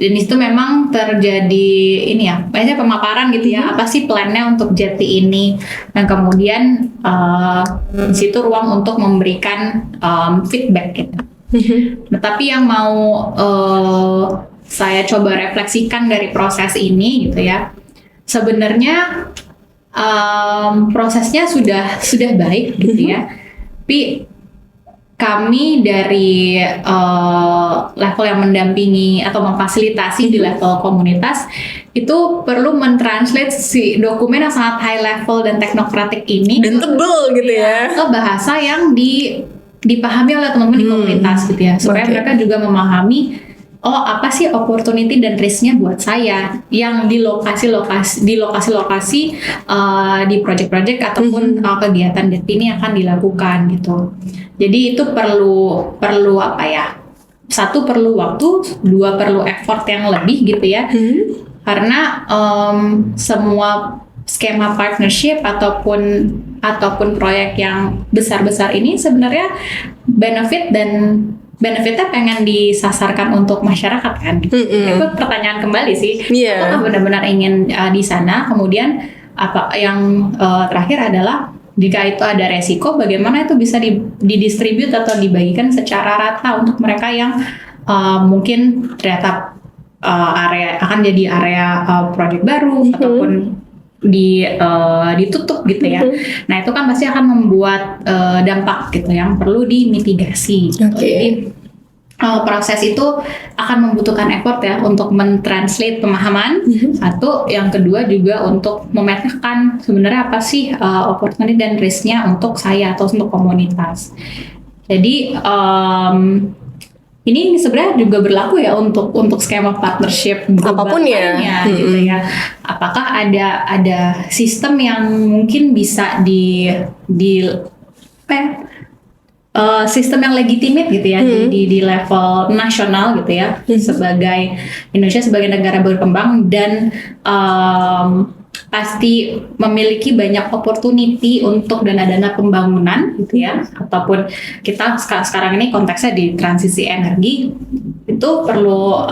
Dan itu memang terjadi ini ya, banyak pemaparan gitu ya, apa sih plannya untuk Jeti ini, dan kemudian di situ ruang untuk memberikan feedback gitu. Nah, tapi yang mau saya coba refleksikan dari proses ini gitu ya, sebenarnya prosesnya sudah baik gitu ya, tapi kami dari level yang mendampingi atau memfasilitasi di level komunitas itu perlu mentranslate si dokumen yang sangat high level dan teknokratik ini Dan tebel gitu ya. ke bahasa yang dipahami oleh teman-teman di komunitas gitu ya, supaya mereka juga memahami apa sih opportunity dan risk-nya buat saya yang di lokasi-lokasi di project-project ataupun kegiatan Jeti ini akan dilakukan gitu. Jadi itu perlu apa ya? Satu, perlu waktu, dua, perlu effort yang lebih gitu ya. Karena semua skema partnership ataupun proyek yang besar-besar ini sebenarnya benefitnya pengen disasarkan untuk masyarakat kan. Itu pertanyaan kembali sih. Apakah benar-benar ingin di sana? Kemudian apa yang terakhir adalah jika itu ada resiko, bagaimana itu bisa didistribute atau dibagikan secara rata untuk mereka yang mungkin ternyata akan jadi area proyek baru ataupun ditutup gitu ya. Nah itu kan pasti akan membuat dampak gitu yang perlu dimitigasi. Jadi proses itu akan membutuhkan effort ya untuk mentranslate pemahaman. Satu, yang kedua juga untuk memetakan sebenarnya apa sih opportunity dan risk-nya untuk saya atau untuk komunitas. Jadi ini sebenarnya juga berlaku ya untuk skema partnership apapun ya, gitu ya. Apakah ada sistem yang mungkin bisa sistem yang legitimate gitu ya di level nasional gitu ya, sebagai Indonesia sebagai negara berkembang dan pasti memiliki banyak opportunity untuk dana-dana pembangunan gitu ya, ataupun kita sekarang ini konteksnya di transisi energi, itu perlu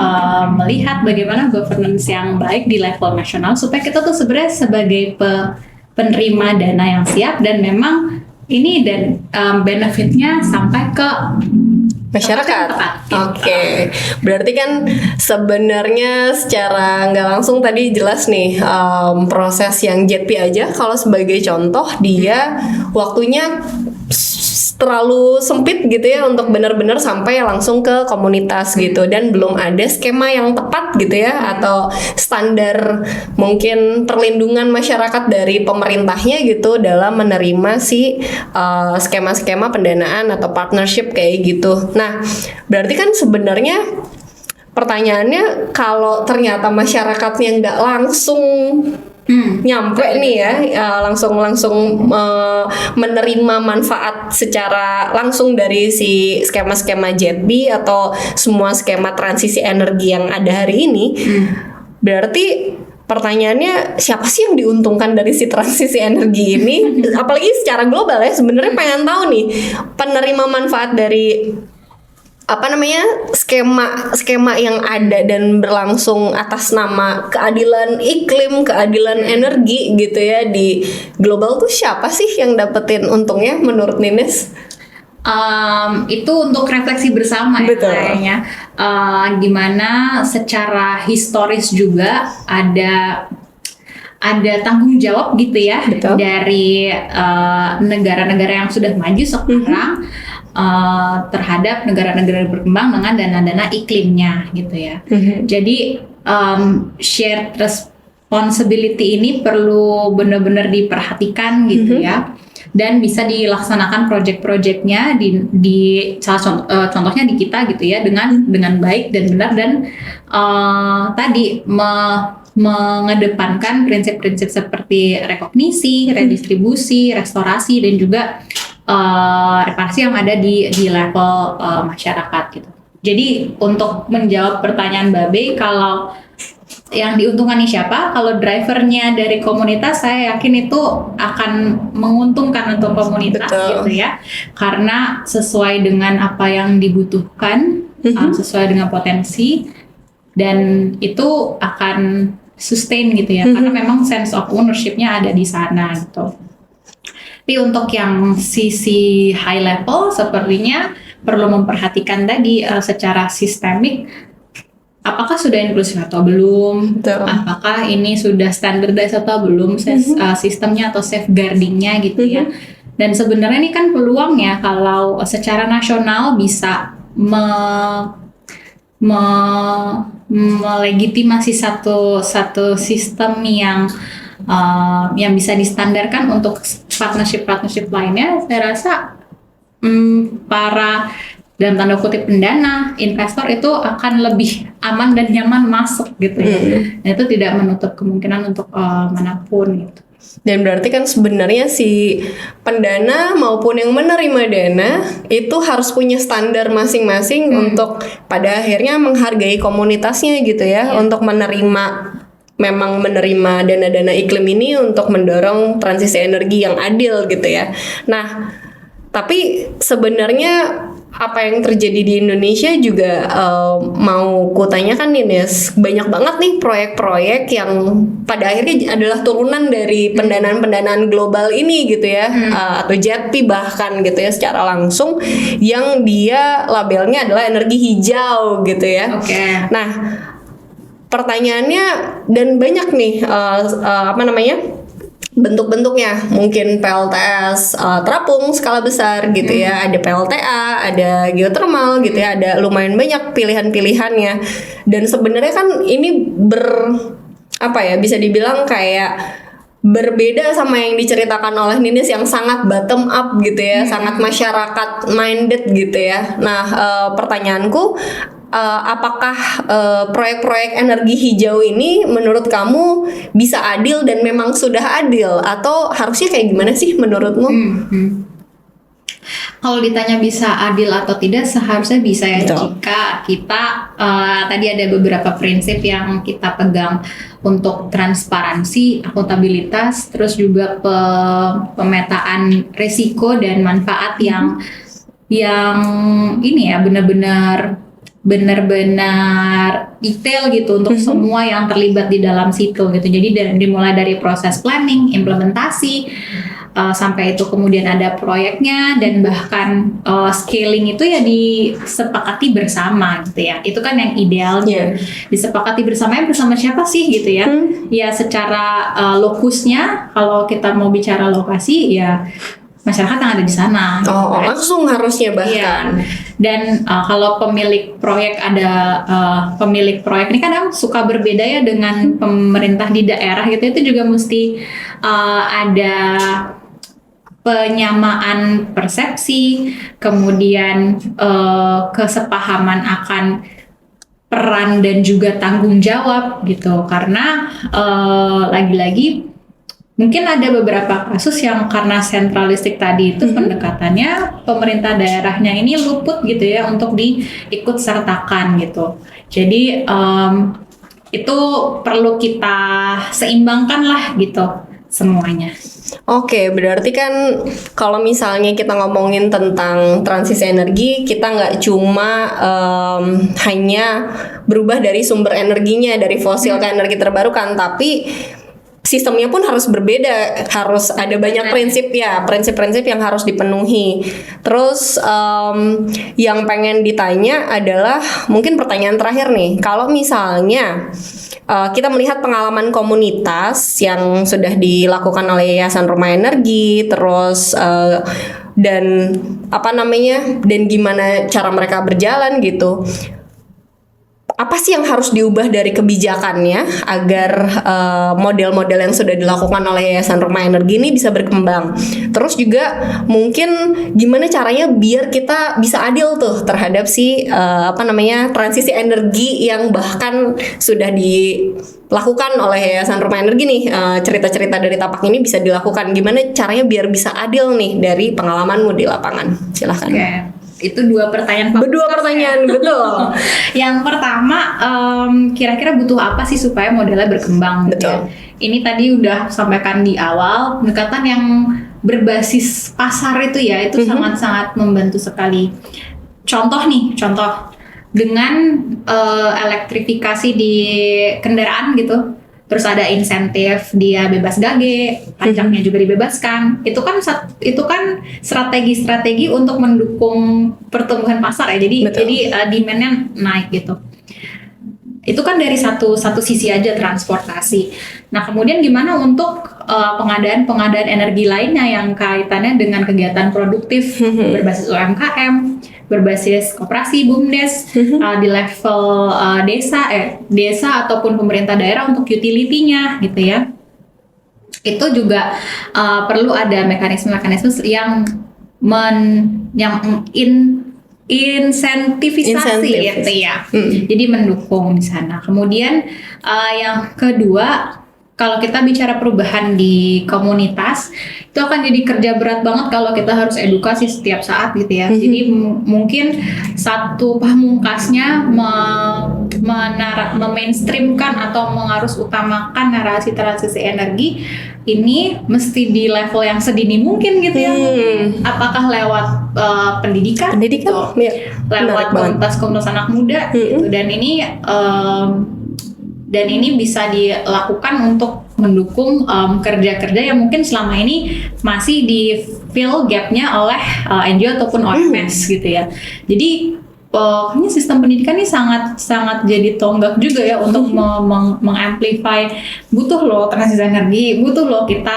melihat bagaimana governance yang baik di level nasional supaya kita tuh sebenarnya sebagai penerima dana yang siap dan memang ini dan benefitnya sampai ke masyarakat. Oke. Berarti kan sebenarnya secara nggak langsung tadi jelas nih proses yang JETP aja kalau sebagai contoh dia waktunya terlalu sempit gitu ya untuk benar-benar sampai langsung ke komunitas gitu, dan belum ada skema yang tepat gitu ya atau standar mungkin perlindungan masyarakat dari pemerintahnya gitu dalam menerima si skema-skema pendanaan atau partnership kayak gitu. Nah, berarti kan sebenarnya pertanyaannya kalau ternyata masyarakatnya nggak langsung nyampe nih ya, langsung menerima manfaat secara langsung dari si skema-skema JETP atau semua skema transisi energi yang ada hari ini, berarti pertanyaannya siapa sih yang diuntungkan dari si transisi energi ini? Apalagi secara global ya, sebenarnya pengen tahu nih penerima manfaat dari skema yang ada dan berlangsung atas nama keadilan iklim, keadilan energi gitu ya di global tuh siapa sih yang dapetin untungnya menurut Nines? Itu untuk refleksi bersama ya kayaknya. Gimana secara historis juga ada tanggung jawab gitu ya. Betul. Dari negara-negara yang sudah maju sekarang terhadap negara-negara berkembang dengan dana-dana iklimnya gitu ya. Jadi shared responsibility ini perlu benar-benar diperhatikan gitu ya, dan bisa dilaksanakan project-projectnya di contohnya di kita gitu ya dengan baik dan benar, dan tadi mengedepankan prinsip-prinsip seperti rekognisi, redistribusi, restorasi, dan juga reparasi yang ada di level masyarakat gitu. Jadi untuk menjawab pertanyaan Babe, kalau yang diuntungkan nih siapa? Kalau drivernya dari komunitas, saya yakin itu akan menguntungkan untuk komunitas. Betul. Gitu ya, karena sesuai dengan apa yang dibutuhkan, sesuai dengan potensi. dan itu akan sustain gitu ya, karena memang sense of ownership-nya ada di sana gitu. Tapi untuk yang sisi high level sepertinya perlu memperhatikan tadi secara sistemik, apakah sudah inklusif atau belum, Betul. apakah ini sudah standardized atau belum sistemnya atau safeguarding-nya gitu ya. Dan sebenarnya ini kan peluang ya kalau secara nasional bisa melegitimasi satu sistem yang bisa distandarkan untuk partnership lainnya. Saya rasa para dalam tanda kutip pendana, investor itu akan lebih aman dan nyaman masuk gitu ya. Dan itu tidak menutup kemungkinan untuk manapun gitu. Dan berarti kan sebenarnya si pendana maupun yang menerima dana itu harus punya standar masing-masing untuk pada akhirnya menghargai komunitasnya gitu ya, untuk memang menerima dana-dana iklim ini untuk mendorong transisi energi yang adil gitu ya. Nah, tapi sebenarnya apa yang terjadi di Indonesia juga mau kutanyakan nih Nes, banyak banget nih proyek-proyek yang pada akhirnya adalah turunan dari pendanaan-pendanaan global ini gitu ya, atau JETP bahkan gitu ya secara langsung, yang dia labelnya adalah energi hijau gitu ya. Oke. Nah, pertanyaannya dan banyak nih bentuk-bentuknya, mungkin PLTS terapung skala besar gitu ya, ada PLTA, ada geothermal gitu ya, ada lumayan banyak pilihan-pilihannya. Dan sebenarnya kan ini bisa dibilang kayak berbeda sama yang diceritakan oleh Ninis yang sangat bottom up gitu ya, sangat masyarakat minded gitu ya. Nah, pertanyaanku, apakah proyek-proyek energi hijau ini menurut kamu bisa adil dan memang sudah adil, atau harusnya kayak gimana sih menurutmu? Kalau ditanya bisa adil atau tidak, seharusnya bisa ya. Betul. Jika kita tadi ada beberapa prinsip yang kita pegang untuk transparansi, akuntabilitas, terus juga pemetaan risiko dan manfaat yang ini ya benar-benar detail gitu untuk semua yang terlibat di dalam situ gitu. Jadi dimulai dari proses planning, implementasi, sampai itu kemudian ada proyeknya, dan bahkan scaling itu ya disepakati bersama gitu ya. Itu kan yang idealnya. Disepakati bersama siapa sih gitu ya. Ya secara lokusnya, kalau kita mau bicara lokasi ya masyarakat yang ada di sana. Oh, langsung harusnya bahkan. Iya. Dan kalau pemilik proyek pemilik proyek ini kan suka berbeda ya dengan pemerintah di daerah gitu. Itu juga mesti ada penyamaan persepsi, kemudian kesepahaman akan peran dan juga tanggung jawab gitu. Karena lagi-lagi mungkin ada beberapa kasus yang karena sentralistik tadi itu pendekatannya pemerintah daerahnya ini luput gitu ya untuk diikut sertakan gitu. Jadi itu perlu kita seimbangkan lah gitu semuanya. Oke, berarti kan kalau misalnya kita ngomongin tentang transisi energi, kita nggak cuma hanya berubah dari sumber energinya dari fosil ke energi terbarukan, tapi sistemnya pun harus berbeda, harus ada banyak prinsip-prinsip yang harus dipenuhi. Terus yang pengen ditanya adalah mungkin pertanyaan terakhir nih, kalau misalnya kita melihat pengalaman komunitas yang sudah dilakukan oleh Yayasan Rumah Energi, terus dan gimana cara mereka berjalan gitu. Apa sih yang harus diubah dari kebijakannya agar model-model yang sudah dilakukan oleh Yayasan Rumah Energi ini bisa berkembang? Terus juga mungkin gimana caranya biar kita bisa adil tuh terhadap transisi energi yang bahkan sudah dilakukan oleh Yayasan Rumah Energi nih. Cerita-cerita dari Tapak ini bisa dilakukan. Gimana caranya biar bisa adil nih dari pengalamanmu di lapangan? Silahkan. Okay. Itu dua pertanyaan. Betul. Yang pertama, kira-kira butuh apa sih supaya modelnya berkembang? Betul. Ya? Ini tadi udah sampaikan di awal, pendekatan yang berbasis pasar itu ya, itu sangat-sangat membantu sekali. Contoh dengan elektrifikasi di kendaraan gitu. Terus ada insentif dia bebas gage, pajaknya juga dibebaskan. Itu kan strategi-strategi untuk mendukung pertumbuhan pasar ya. Jadi demand-nya naik gitu. Itu kan dari satu sisi aja transportasi. Nah, kemudian gimana untuk pengadaan energi lainnya yang kaitannya dengan kegiatan produktif berbasis UMKM, berbasis koperasi BUMDes di level desa ataupun pemerintah daerah untuk utility-nya gitu ya. Itu juga perlu ada mekanisme-mekanisme yang insentivisasi gitu ya. Jadi mendukung di sana. Kemudian yang kedua, kalau kita bicara perubahan di komunitas, itu akan jadi kerja berat banget kalau kita harus edukasi setiap saat gitu ya. Jadi mungkin satu pamungkasnya memainstreamkan atau mengarus utamakan narasi transisi energi ini mesti di level yang sedini mungkin gitu ya. Apakah lewat pendidikan gitu, lewat komunitas anak muda gitu. Dan ini bisa dilakukan untuk mendukung kerja-kerja yang mungkin selama ini masih di fill gap-nya oleh NGO ataupun OMS gitu ya. Jadi ini sistem pendidikan ini sangat jadi tonggak juga ya untuk mengamplify, butuh loh transisi energi, butuh loh kita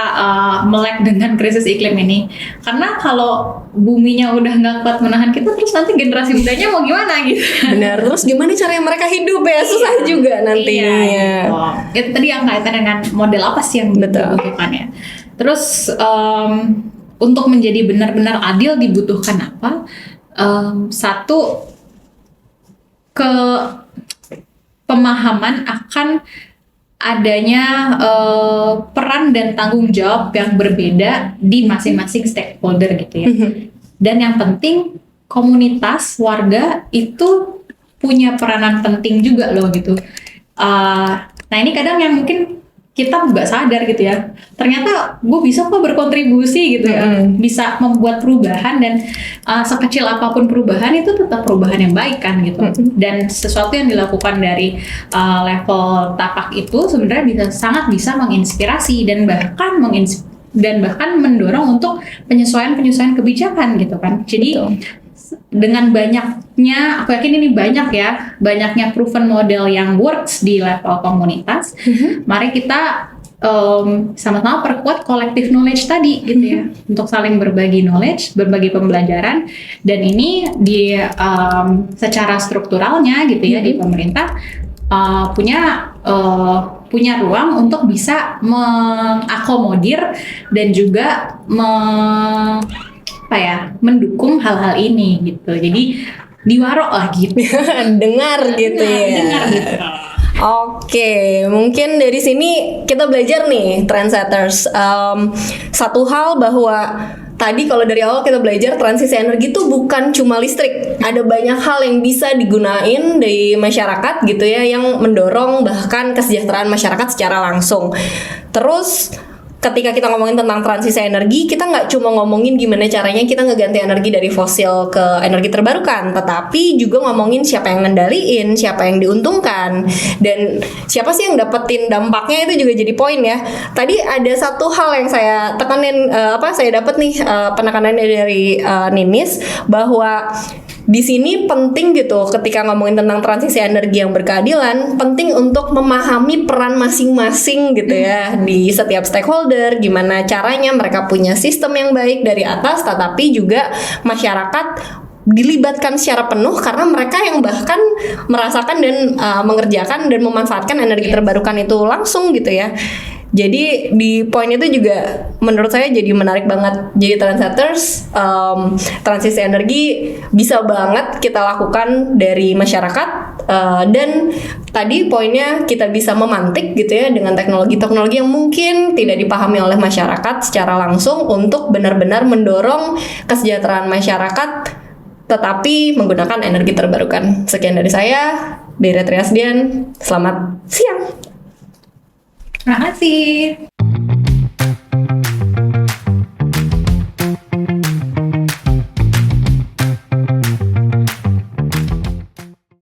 melek dengan krisis iklim ini. Karena kalau buminya udah nggak kuat menahan kita, terus nanti generasi mudanya mau gimana gitu. Benar, terus gimana caranya mereka hidup ya, susah juga nantinya. Itu tadi yang kaitan dengan model apa sih yang dibutuhkan ya. Terus untuk menjadi benar-benar adil dibutuhkan apa? Satu, pemahaman akan adanya peran dan tanggung jawab yang berbeda di masing-masing stakeholder gitu ya. Dan yang penting komunitas warga itu punya peranan penting juga loh gitu. Nah ini kadang yang mungkin kita nggak sadar gitu ya. Ternyata gue bisa kok berkontribusi gitu ya. Bisa membuat perubahan dan sekecil apapun perubahan itu tetap perubahan yang baik kan gitu. Dan sesuatu yang dilakukan dari level tapak itu sebenarnya sangat bisa menginspirasi dan bahkan mendorong untuk penyesuaian kebijakan gitu kan. Jadi dengan banyaknya, aku yakin ini banyaknya proven model yang works di level komunitas, mari kita sama-sama perkuat collective knowledge tadi gitu ya, untuk saling berbagi knowledge, berbagi pembelajaran, dan ini di secara strukturalnya gitu ya di pemerintah punya ruang untuk bisa mengakomodir dan juga mendukung hal-hal ini gitu. Jadi diwarok lah gitu. dengar gitu. Oke, mungkin dari sini kita belajar nih trendsetters. Satu hal bahwa tadi kalau dari awal kita belajar transisi energi itu bukan cuma listrik. Ada banyak hal yang bisa digunain dari masyarakat gitu ya, yang mendorong bahkan kesejahteraan masyarakat secara langsung. Terus ketika kita ngomongin tentang transisi energi, kita nggak cuma ngomongin gimana caranya kita ngeganti energi dari fosil ke energi terbarukan, tetapi juga ngomongin siapa yang ngendaliin, siapa yang diuntungkan, dan siapa sih yang dapetin dampaknya. Itu juga jadi poin ya. Tadi ada satu hal yang saya tekanin, saya dapat nih penekanannya dari Ninis, bahwa di sini penting gitu ketika ngomongin tentang transisi energi yang berkeadilan, penting untuk memahami peran masing-masing gitu ya di setiap stakeholder, gimana caranya mereka punya sistem yang baik dari atas, tetapi juga masyarakat dilibatkan secara penuh karena mereka yang bahkan merasakan dan mengerjakan dan memanfaatkan energi terbarukan itu langsung gitu ya. Jadi di poin itu juga menurut saya jadi menarik banget. Jadi trendsetters, transisi energi bisa banget kita lakukan dari masyarakat, dan tadi poinnya kita bisa memantik gitu ya dengan teknologi-teknologi yang mungkin tidak dipahami oleh masyarakat secara langsung untuk benar-benar mendorong kesejahteraan masyarakat tetapi menggunakan energi terbarukan. Sekian dari saya, Beret Riasdian. Selamat siang. Terima kasih.